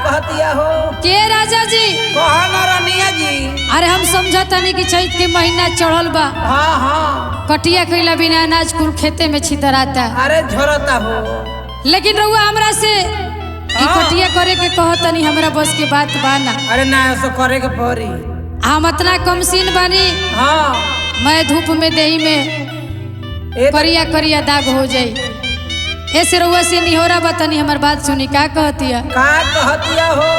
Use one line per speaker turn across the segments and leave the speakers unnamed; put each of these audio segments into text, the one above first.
कहतिया हो
के राजा जी
कहा न रनिया जी।
अरे हम समझता नहीं कि चैत के महीना चढ़ल बा।
हाँ हाँ
कटिया कइला बिना अनाज कुल खेते में छितराता।
अरे झोरता हो
लेकिन रउआ हमरा से ई कटिया करे के कहतनी हमरा बस के बात बा ना।
अरे ना ऐसा करे के पड़ी।
हम इतना कमसीन बानी।
हाँ
मैं धूप में देही में करिया करिया दाग हो जाई। ऐसे रउआ से निहोरा बतानी हमार बात सुनी का कहतिया।
का कहतिया हो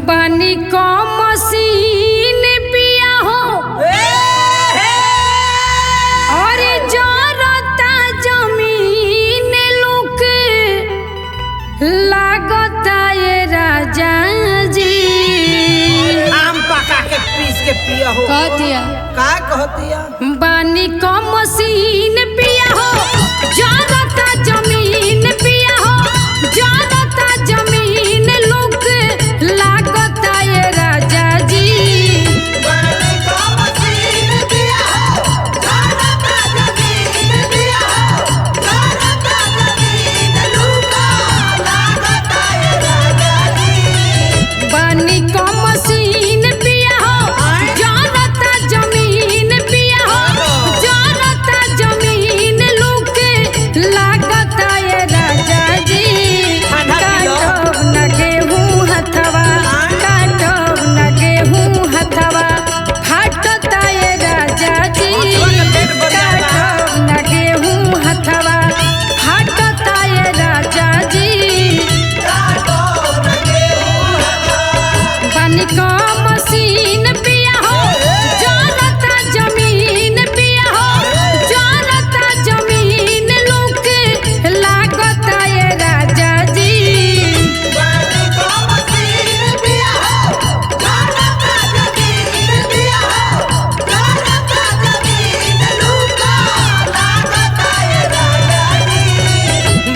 बानी कमसीन पिया हो और जरता जमीन लुक लागता ये राजा जी।
आम पका के पीस के पिया हो
कहतिया
का कहतिया
बानी कमसीन पिया हो जरता जमीन पिया हो जरता जमीन लुक लागता ये राजा जी।
बानी कमसीन पिया हो जरता जमीन पिया हो जरता जमीन लुका लागता ये राजा जी।
बानी कमसीन पिया हो जरता जमीन पिया हो जरता जमीन लुक लागता ये राजा जी। काटब न गेहूं हथवा काटब न गेहूं हथवा फाटता ये राजा जी। काटब न गेहूं हथवा फाटता ये राजा जी। बानी कमसीन पिया हो जरता जमीन पिया हो जरता जमीन लुक लागता ये राजा जी।
बानी कमसीन पिया हो जरता जमीन पिया हो जरता जमीन लुका लागता ये राजा जी।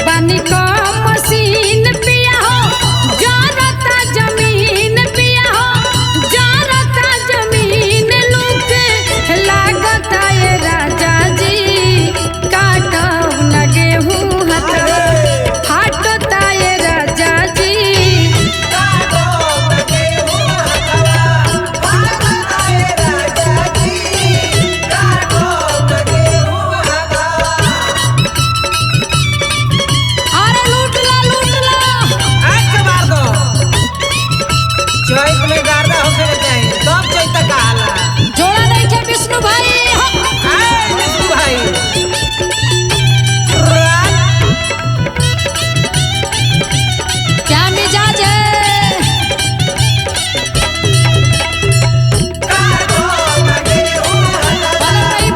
बानी कमसीन पिया हो जरता जमीन पिया हो जरता जमीन लुक लागता ये राजा जी। काटब न गेहूं हथवा फाटता ये राजा जी। अरे लूट ला जोड़ा नहीं के विष्णु भाई क्या मिजाज है।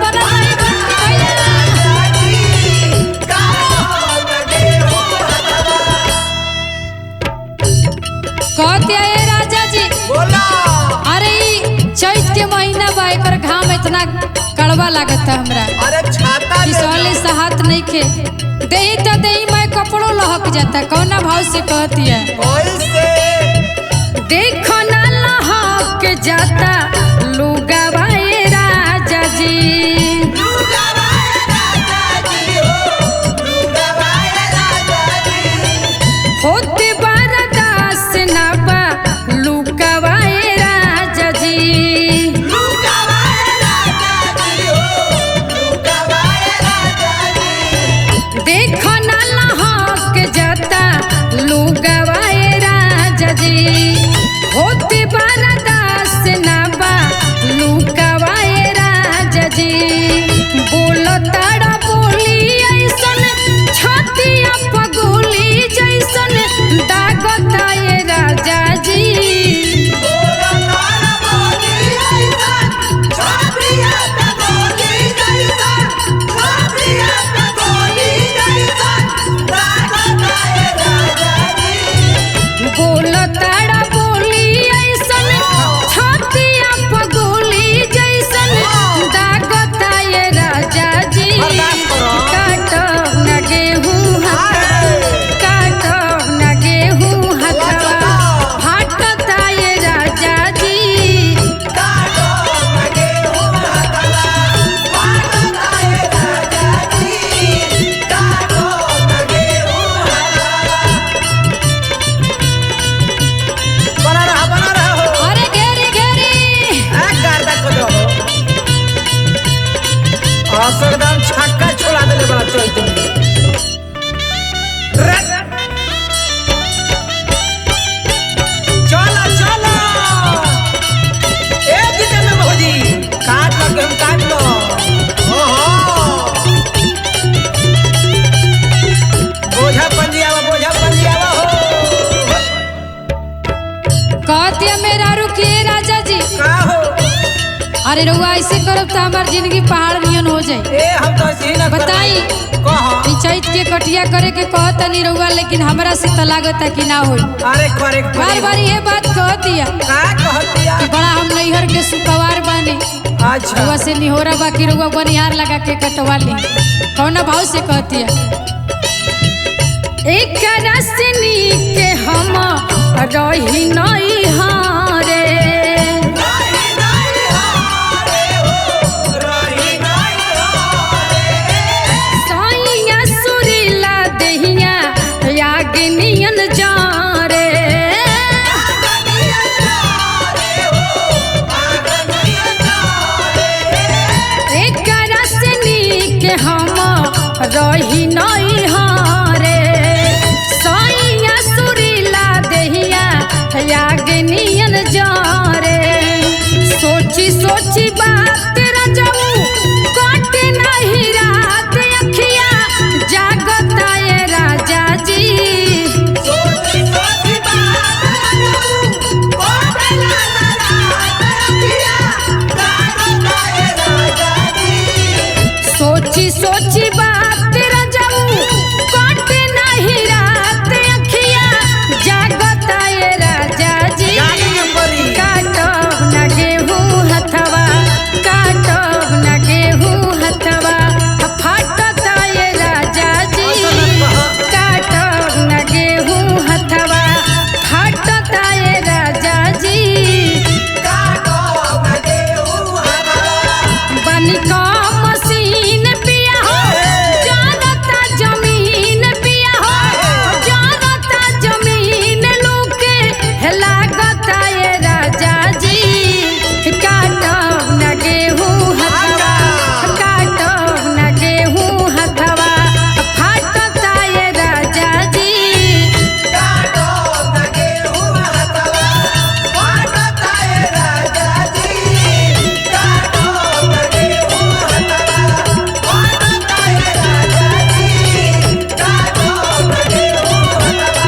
बनल नहीं कहते ये राजा जी। अरे ई चैत के महीना बा एकर घाम इतना कड़वा लागता हमरा किसौले से हाथ नहीं खे देही तो देही मैं कपड़ों लहक जाता। कौना भाव से कहती है देखो ना लहक जाता लुगावा ये राजा जी। होते बरदास ना बा लुगावा ये राजा जी। देखो ना लहक जाता लुगावा ये राजा जी। होते बरदास ना बा अरे रउआ ऐसे करब तो हमार जिंदगी पहाड़ नियन हो जाए।
हम तो ऐसे ही ना
बताई ई चैत के कटिया करे के कहता नहीं रउआ, लेकिन हमरा से तो लागता कि ना होई।
अरे करे
बार बार ये बात कहतिया
का कहतिया
कि बड़ा हम नैहर के सुकवार बानी।
अच्छा
रउआ से निहोरा बाकी रउआ बनिहार लगा के कटवा ली। कौना भाव से कहतिया एक रसनी के हम रही नहीं हारे साइया सुरीला दहिया यागनियन जा रे एक रसनी के हम रही नहीं हारे साइया सुरीला दहिया यागनियन जा रे सोची सोची बात रजऊ काटे नहीं रात अखिया जागता ये राजा जी सोची सोची बात रजऊ काटे नहीं रात अखिया जागता ये राजा जी सोची सोची बात रजऊ काटे नहीं रात अखिया जागता ये राजा जी काटब न गेहूं हथवा काटब न गेहूं हथवा फाटता ये राजा जी काटब न गेहूं हथवा फाटता ये राजा जी काटब न गेहूं हथवा बनी का मशीन पिया हो जानता जमीन पिया हो जानता जमीन लूके लागता ये राजा जी काटब न गेहूं हथवा काटब न गेहूं हथवा फाटता ये राजा जी काटब न गेहूं हथवा फाटता ये राजा जी काटब न गेहूं हथवा फाटता ये राजा जी काटब न गेहूं हथवा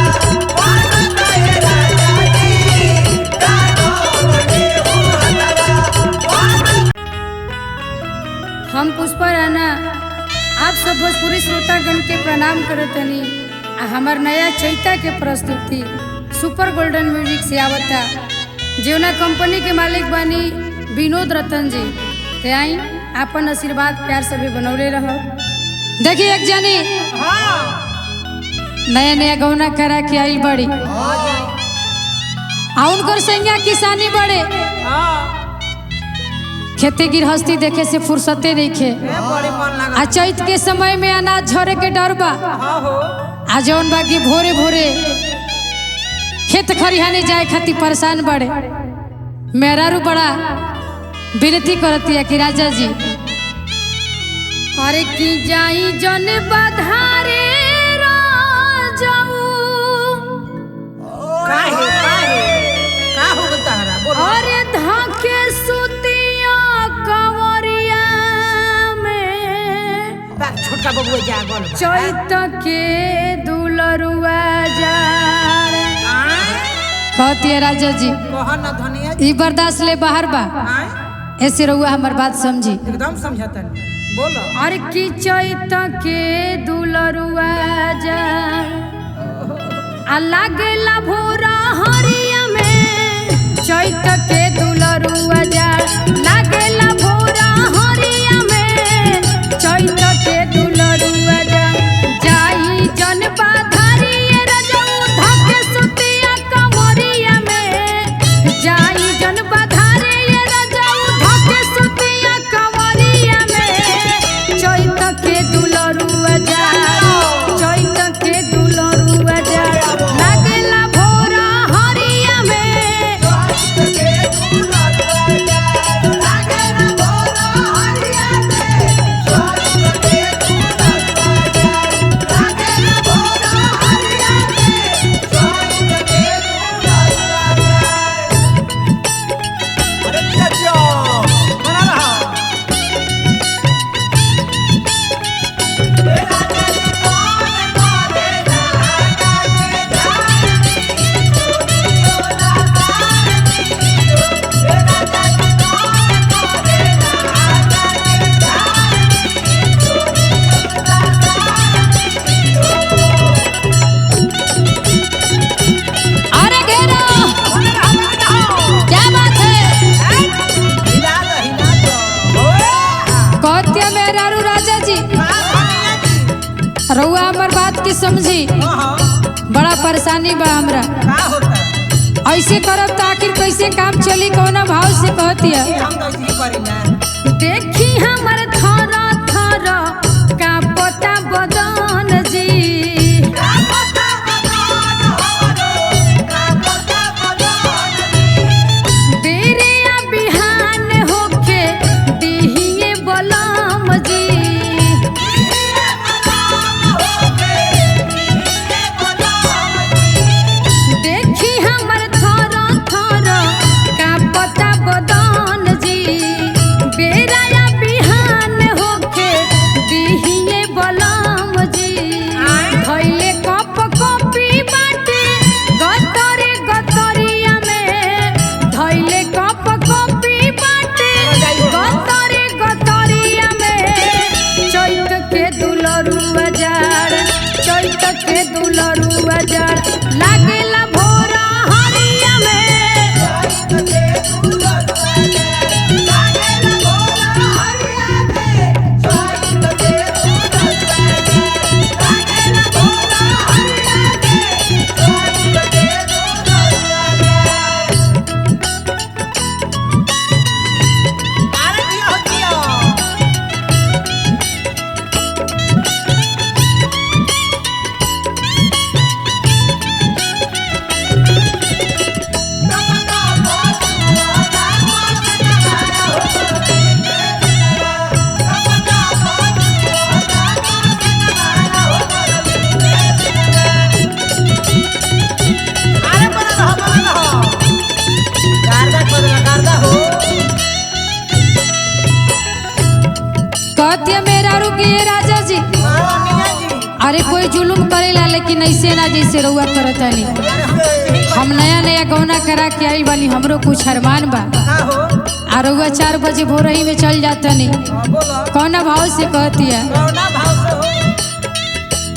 फाटता ये राजा जी काटब न गेहूं हथवा। हम पुष्पा राणा आप सब भोजपुरी श्रोतागण के प्रणाम करत हनी। हमार नया चैता के प्रस्तुति सुपर गोल्डन म्यूजिक से आवता जीवना कंपनी के मालिक बानी विनोद रतन जी। ते आई आपन आशीर्वाद प्यार सभी बनौले रहो। देखिए एक जानी नया नया गौना करा के आई बड़ी उनकर संज्ञा किसानी बड़े खेती गृहस्थी देखे से फुर्सते नहीं खे। आ चैत के समय में अनाज झरे के डर बा। आ जौन बाकी भोरे भोरे खेत खरिहाने जाए खातिर परेशान बड़े। मेहरारू बड़ा विनती करतिया कि राजा जी अरे की जाई जन बधारे राजाऊ
काहे काहे का हो गता हरा बोलो
अरे धाके सुतिया कंवरिया में
बाप छोटका बबुआ जागल बा।
चैत के दुलरुआ जाड़ कहतिए राजा जी
कह न धनिया
ई बर्दाश्त ले बाहर बा। ऐसे रहुआ हमार बात समझी
एकदम समझता बोलो
अरे की चैत के दुलरुआ जाड़ आ लागेला भोरा हरिया में चैत के दुलरुआ जाड़ लागेला भोरा हरिया में चैत के दुलरुआ जाड़ जाई जन बाधारी रजऊ धके सुतिया कंवरिया में जाई जन बाधारी रजऊ धके सुतिया कंवरिया में चैत के दुलरुआ जाड़ चैत के दुलरुआ जाड़ लागेला भोरा हरिया में समझी, बड़ा परेशानी बा हमरा। ऐसे करब तो आखिर कैसे काम चली, कौना भाव से कहती है। देखी हमर थोड़ा थोड़ा का पता बदन जी, बेरिया बिहान होके दिहिए बलम जी, देखी हमर थोड़ा थोड़ा का पता बदन जी, बेरिया बिहान होके दिहिए बलम जी, धइले कप कॉपी बाटे गतरे गतरिया में, धइले कप कॉपी बाटे गतरे गतरिया में, चैत के दुलरुआ जाड़, चैत के दुलरुआ जाड़ लागेला भोर हरिया कहती है मेरा रुकिए राजा जी। अरे कोई जुलुम करेला लेकिन ऐसे ना जैसे रउआ करत हनी। हम नया नया गौना करा के आई बानी, हमरो कुछ अरमान बा, आ रउआ 4 बजे भोरही में चल जाता नहीं। कौना भाव से कहती है,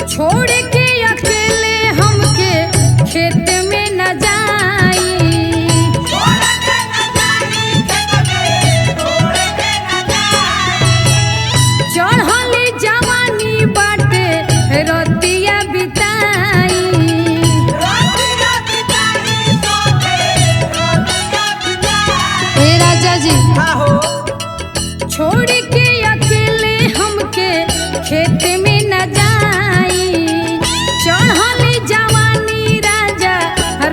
छोड़ के अकेले हमके खेत में न जाई, चढ़ली जवानी बाटे रतिया बिताई, ए राजा जी छोड़ के अकेले हमके खेत में न जाई, चढ़ली जवानी राजा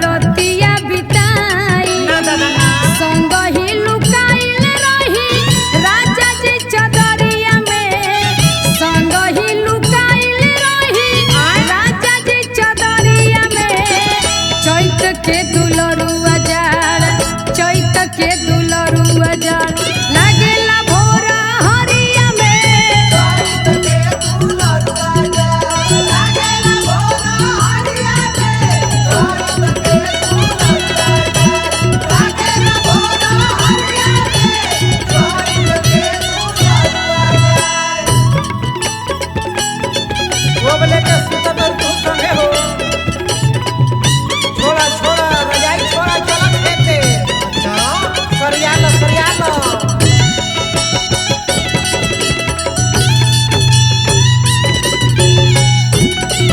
रतिया बिताई, संग ही लुकाइल रही राजा जी चदरिया में, संग ही लुकाइल रही राजा जी चदरिया में, चैत के दुलरुआ जाड़, चैत के दुलरुआ जाड़ लागेला भोर हरिया में,
वो बोले के सुता पर तू संगे हो, छोड़ा छोड़ा रजाई छोड़ा चला खेते। अच्छा सरिया लो सरिया लो।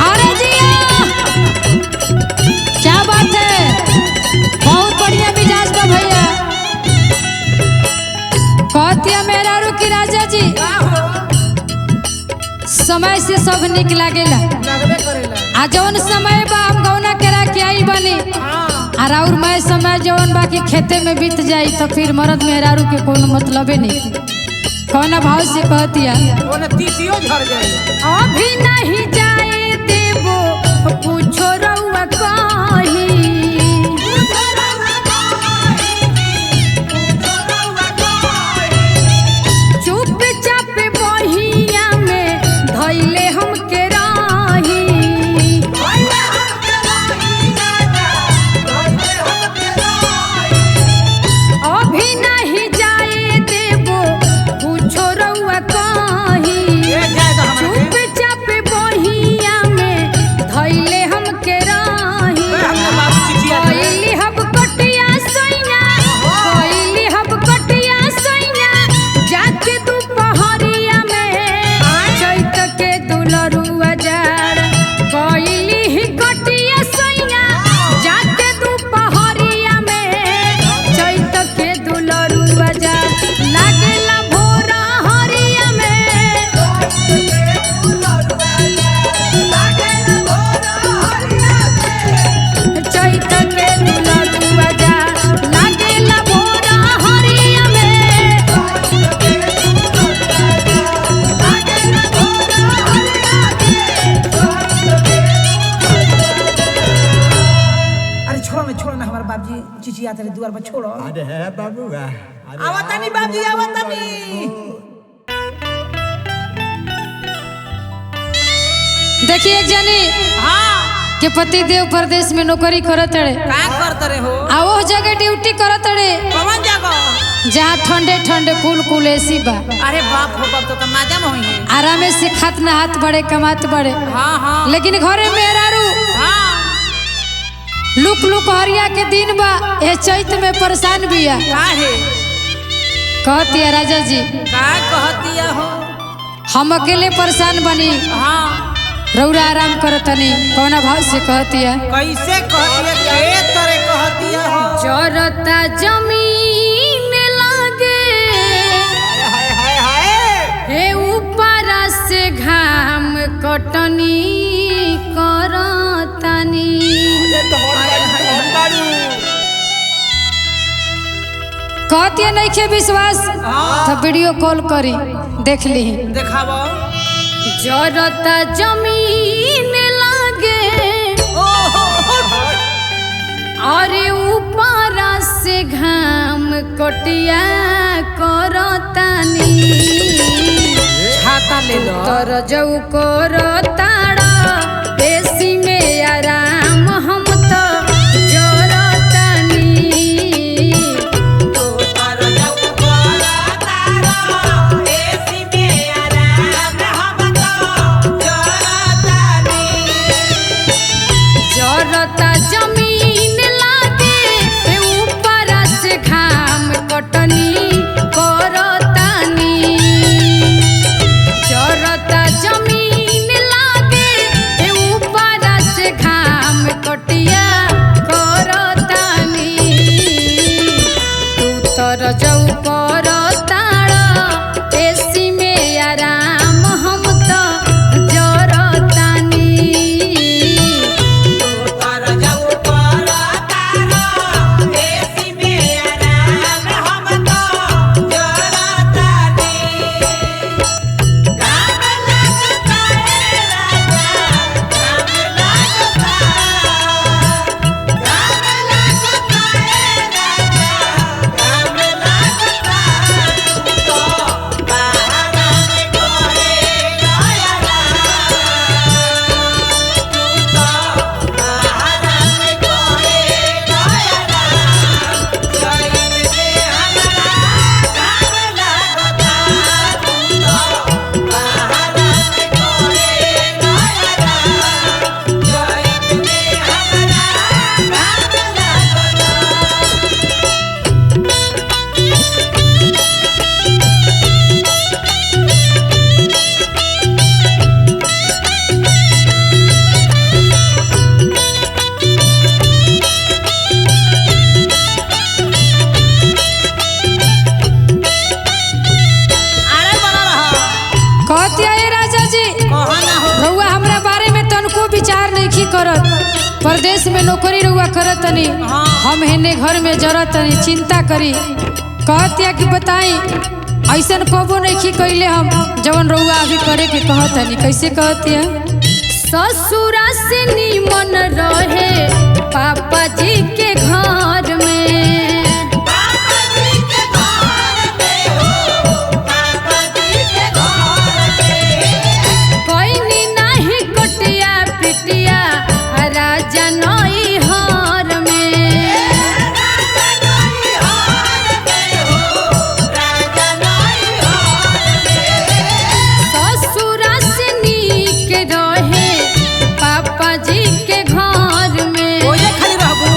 अरे जिया क्या बात है, बहुत बढ़िया मिजाज का भैया। कहती है मेरा रुकी राजा जी, समय से सब निक लागेला,
लगबे करेला।
आ जौन समय बा हम गौना करा के आई बनी, और और मैं समय जौन बाकी खेते में बीत जाई तो फिर मर्द मेहरारू के कोनो मतलबे नहीं। कौना भाव से कहती है,
ओने तीसियो झड़ जाई।
अभी नहीं जाए देबो पूछो रउआ कही, चुपचाप बहिया में धइले हमके राही, अभी नहीं जाए देबो पूछो रउआ कही, चुपचाप बहिया में धइले हमके राही,
छोड़ो ना हमारे बाबूजी चिचिया तेरे द्वार पर छोड़ो।
अरे है बाबू
आवतानी बाबूजी आवतानी।
देखिए एक जनी
हाँ
के पति देव प्रदेश में नौकरी करत रहे।
का करत रहे हो?
आ वो जगह ड्यूटी करत रहे
कौन जगह?
जहाँ ठंडे ठंडे कुल एसी बा।
अरे बाप हो बाप, तो मजा में होई है।
आराम से खात ना हाथ बड़े कमात बड़े।
हाँ हाँ
लेकिन घरे में एरारू
हाँ
लुक लुक हरिया के दिन बा ए चैत में परेशान बिया।
का है?
कहती है राजा जी
का कहतिया हो?
हम अकेले परेशान बनी
हाँ
रौरा आराम करतनी। कौना भाव से कहती है?
कैसे कहतिया? के तरह कहतिया हो?
चरता जमीन लागे
हाय हाय हाय
हे ऊपर से घाम कटनी करतनी। कहती है नहीं के विश्वास तो वीडियो कॉल करी देख ली।
देखाबो।
जरता जमीन लागे अरे ऊपर से घाम कटिया करतानी।
छाता ले लो।
तर जऊ करताड़ा एसी में आराम हम तो जरतानी। जरता जमीन लागे ऊपर से घाम कटनी करतानी। जरता जमीन लागे ऊपर से घाम कटिया करतानी। तू तर जऊ करताड़ एसी में आराम हम तो जरतानी। कहती है राजा जी रउआ हमरा बारे में तनको विचार नहीं करत। प्रदेश में नौकरी रउआ करतनी हम हेने घर में जरतनी चिंता करी। कहती है कि बताई ऐसा कबो नहीं कैले हम जवन रउआ अभी करे के कहतनी। कैसे कहती है? ससुरा से निमन रहे पापा जी के घर में। राजा नई हार में ससुरा से नीक रहे पापा जी के घर में।
खाली रहबू।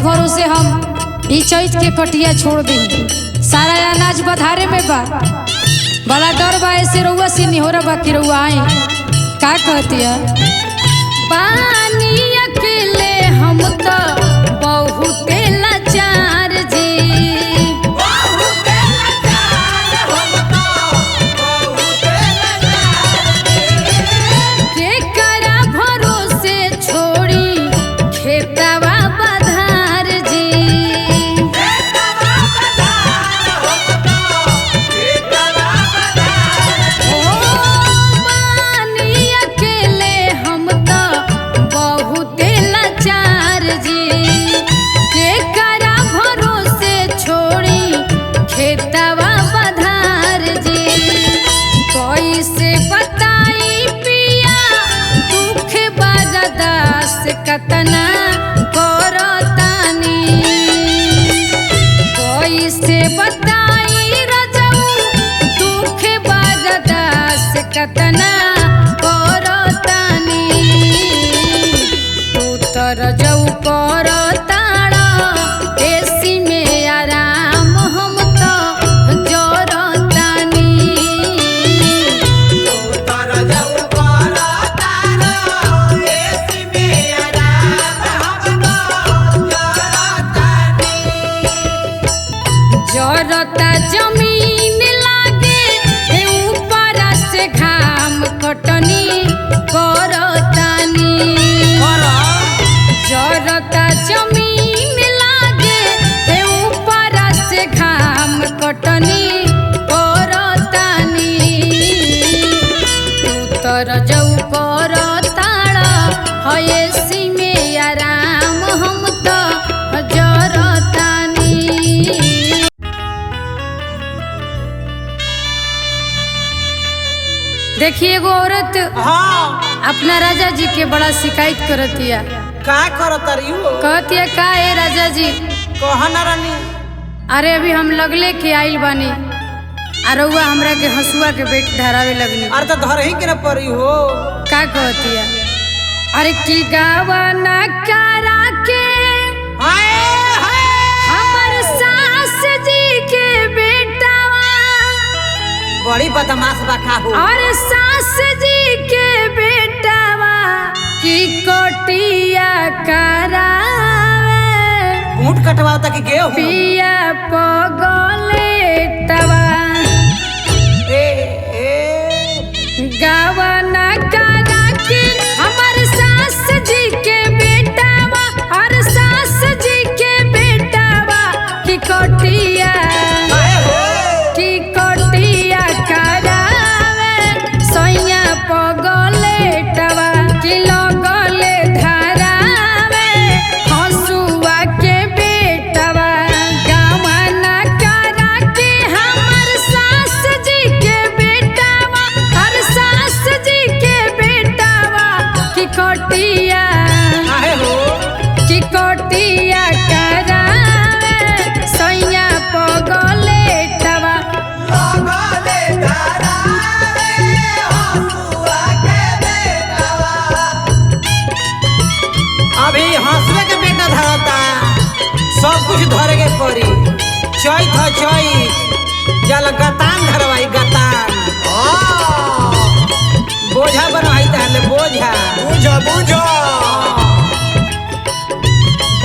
भरोसे हम ई चैत के कटिया छोड़ दी। सारा अनाज बधारे में बा, बड़ा डर बा ऐसे रउआ से निहोरा बा कि रउआ आई। का कहतिया पानी अकेले हम तो बहुत लाचार जी, के करा भरोसे छोड़ी खेतवा बधार जी। ओ पानी अकेले हम तो बहुत लाचार जी, के करा भरोसे छोड़ी खेतवा बधार जी। कैसे बताई पिया दुख बर्दाश्त कतना करतानी, कैसे बताई रजऊ दुख बर्दाश्त कतना करतानी। तू तो रजऊ करताड़ा एसी में आराम, हम तो जरतानी। जरता जमीन लागे ऊपर से घाम कटनी करतानी। जरता जमीन लागे ऊपर से घाम कटनी करतानी। तू तो रजऊ करताड़ा हयसी में आराम, हम तो जरतानी। देखिए एगो औरत
हाँ
अपना राजा जी के बड़ा शिकायत करतिया।
का करत रही हो?
कहतिया का ए राजा जी,
कहा न रानी?
अरे अभी हम लगले के आइल बानी आ रउआ हमरा के हंसुआ के बेट धरावे लगनी।
अरे तो धर ही के न परी हो।
का कहतिया अरे की गावा ना करा के
हाय हाय
हमर सास जी के बेटावा,
बड़ी बदमाश बखा हो।
और सास जी के बेटावा की कोटिया करावे,
ऊँट कटवा तक गे हो।
पिया पगलेटवा।
ए ए
गावा ना करा के हमर सास जी के बेटावा, और सास जी के बेटावा की कोटिया
हाय हो।
की कोटिया करावे, सैया पगलेटवा की लगले धरावे हंसुआ के बेटवा। गावा ना करा के हमर सास जी के बेटावा, और सास जी के बेटावा की कोटिया
हाय हो।
की कोटिया करावे, सैया पगलेटवा।
अभी हंसवे के बेटा धरता, सब कुछ धरे के पड़ी। चैत है चैत, जल गतान धरवाई गतान। बोझा बनवाई ताले बोझा।
बुझो बुझो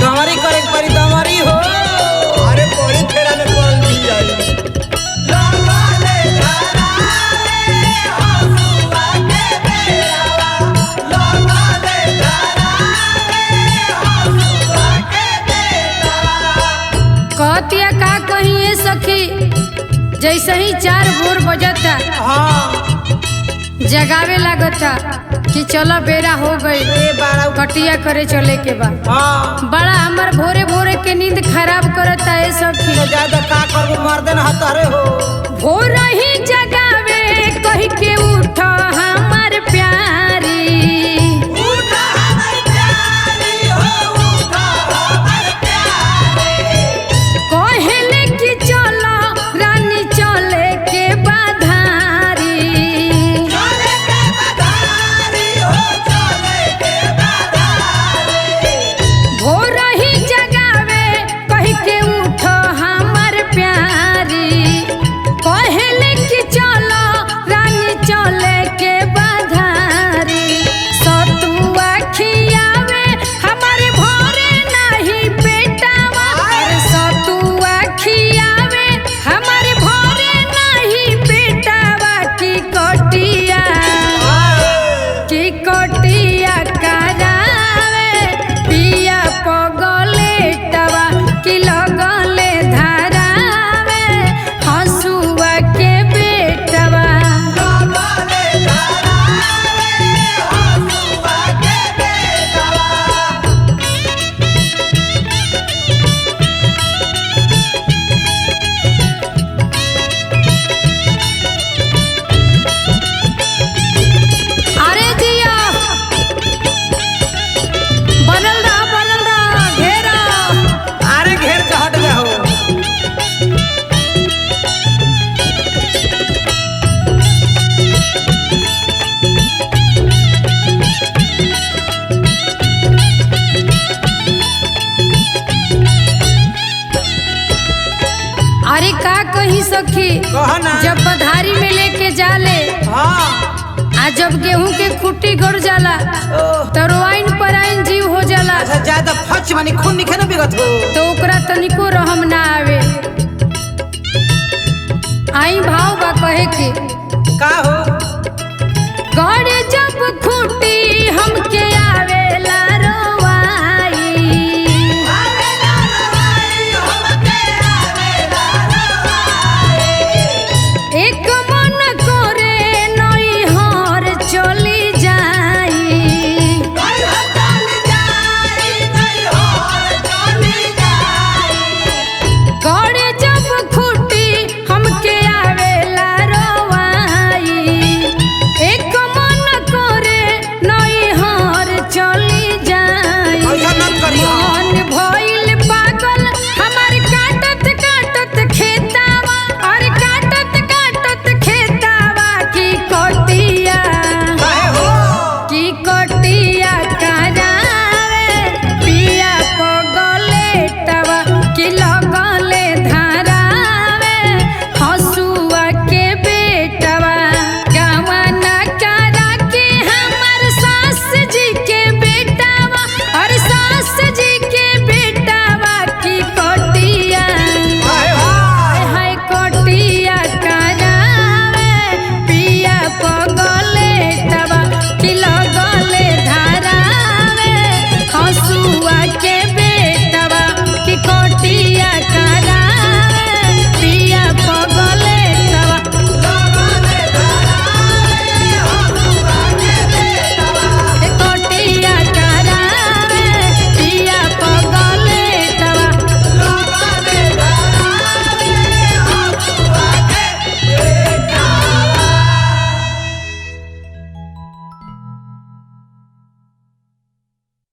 दमरी करे के पड़ी दमरी हो।
अरे बड़ी फेरा में पड़ल भी आई।
कहतिया का कहिए सखी, जैसे ही 4 भोर बजता
हाँ
जगावे लागता कि चलो बेरा हो गई,
ए बारा
कटिया करे चले के बा।
हाँ
बड़ा हमर भोरे भोरे के नींद खराब करता है सखी।
तो ज्यादा का करबो मर्दन हतरे हो।
भोर ही जगावे कह के उठ हमर प्यारी, कहले कि चलो रानी चले के बाधारी। भोर ही जगावे अरे का कही सखी,
कहो ना।
जब बधारी में लेके जाले
हाँ
आ जब गेहूं के खुट्टी गड़ जाला तो रोआइन पराइन जीव हो जाला।
अच्छा ज्यादा फच मानी खून निखे ना बिगत हो
तो ओकरा तनिको रहम ना आवे। आई भाव बा कहे के
का हो
गड़े जब खुट्टी हमके